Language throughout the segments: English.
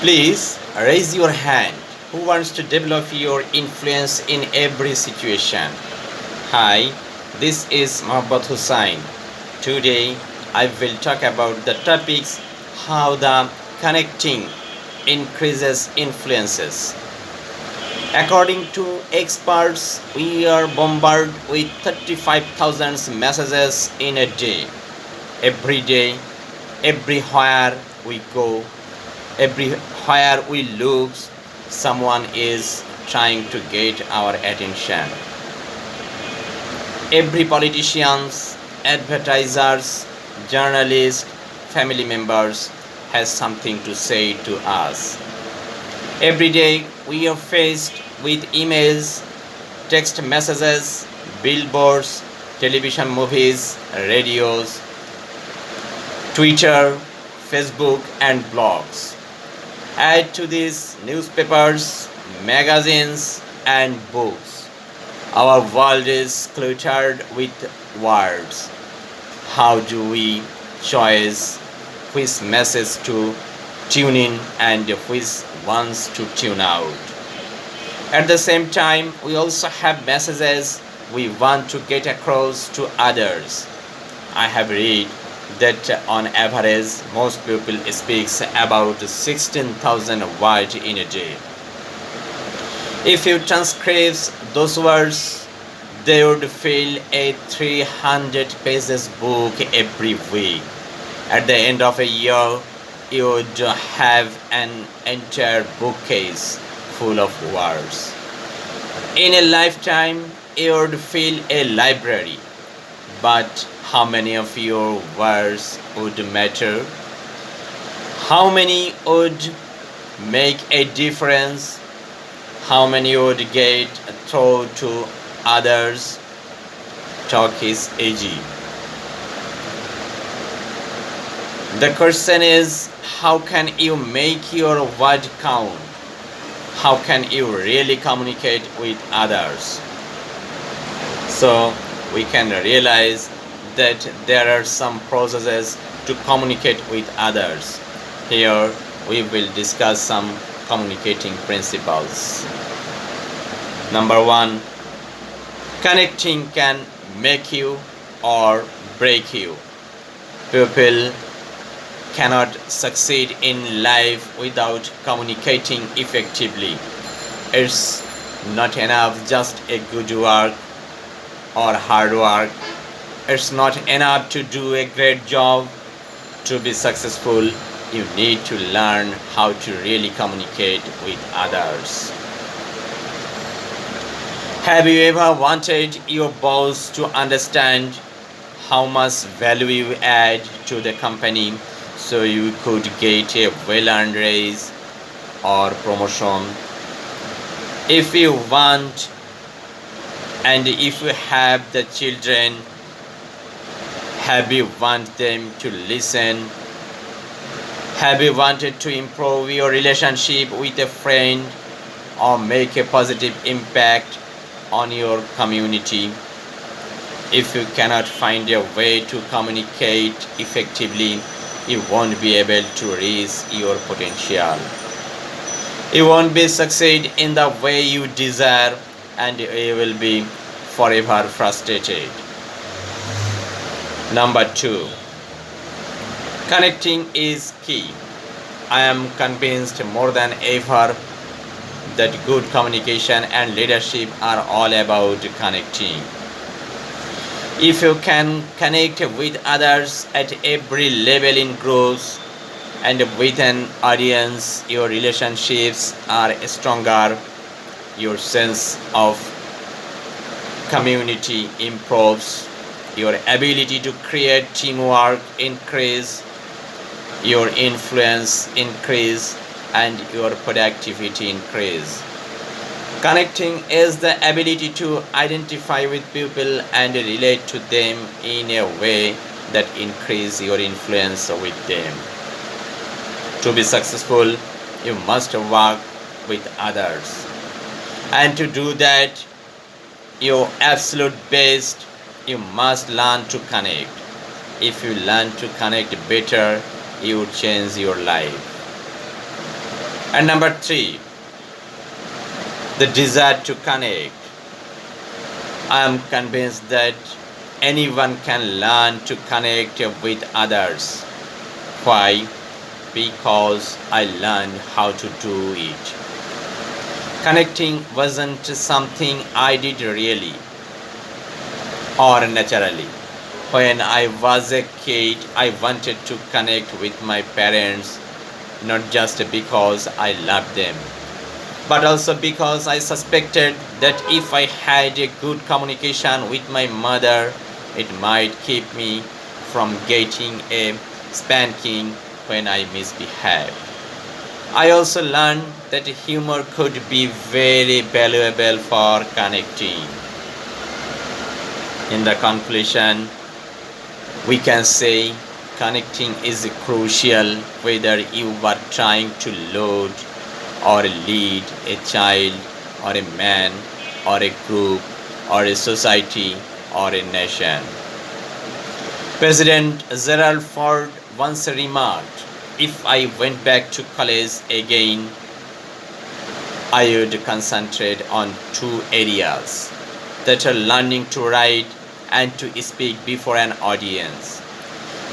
Please raise your hand. Who wants to develop your influence in every situation? Hi, this is Mohabbat Hossain. Today I will talk about the topics how the connecting increases influences. According to experts, we are bombarded with 35,000 messages in a day. Every day, everywhere we go, everywhere we look, someone is trying to get our attention. Every politicians, advertisers, journalists, family members has something to say to us. Every day we are faced with emails, text messages, billboards, television movies, radios, Twitter, Facebook, and blogs. Add to these newspapers, magazines, and books. Our world is cluttered with words. How do we choose which message to tune in and which ones to tune out? At the same time, we also have messages we want to get across to others. I have read that on average most people speaks about 16,000 words in a day. If you transcribe those words, they would fill a 300 pages book every week. At the end of a year, you would have an entire bookcase full of words. In a lifetime, you would fill a library. But how many of your words would matter? How many would make a difference? How many would get through to others? Talk is easy. The question is, how can you make your word count? How can you really communicate with others? So we can realize that there are some processes to communicate with others. Here we will discuss some communicating principles. Number one, connecting can make you or break you. People cannot succeed in life without communicating effectively. It's not enough just a good work or hard work. It's not enough to do a great job. To be successful, you need to learn how to really communicate with others. Have you ever wanted your boss to understand how much value you add to the company so you could get a well earned raise or promotion? If you want and if you have the children, have you want them to listen? Have you wanted to improve your relationship with a friend or make a positive impact on your community? If you cannot find a way to communicate effectively, you won't be able to reach your potential. You won't be succeed in the way you desire and you will be forever frustrated. Number two, connecting is key. I am convinced more than ever that good communication and leadership are all about connecting. If you can connect with others at every level in growth and with an audience, your relationships are stronger, your sense of community improves, your ability to create teamwork increase, your influence increase, and your productivity increase. Connecting is the ability to identify with people and relate to them in a way that increase your influence with them. To be successful, you must work with others. And to do that, your absolute best, you must learn to connect. If you learn to connect better, you will change your life. And number three, the desire to connect. I am convinced that anyone can learn to connect with others. Why? Because I learned how to do it. Connecting wasn't something I did really or naturally. When I was a kid, I wanted to connect with my parents not just because I loved them, but also because I suspected that if I had a good communication with my mother, it might keep me from getting a spanking when I misbehaved. I also learned that humor could be very valuable for connecting. In the conclusion, we can say connecting is crucial whether you are trying to load or lead a child or a man or a group or a society or a nation. President Gerald Ford once remarked, if I went back to college again, I would concentrate on two areas that are learning to write and to speak before an audience.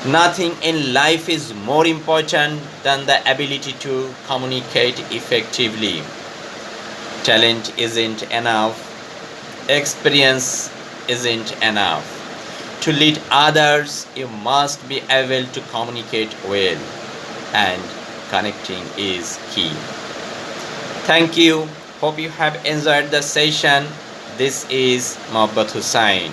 Nothing in life is more important than the ability to communicate effectively. Talent isn't enough, experience isn't enough. To lead others, you must be able to communicate well, and connecting is key. Thank you. Hope you have enjoyed the session. This is Mohabbat Hossain.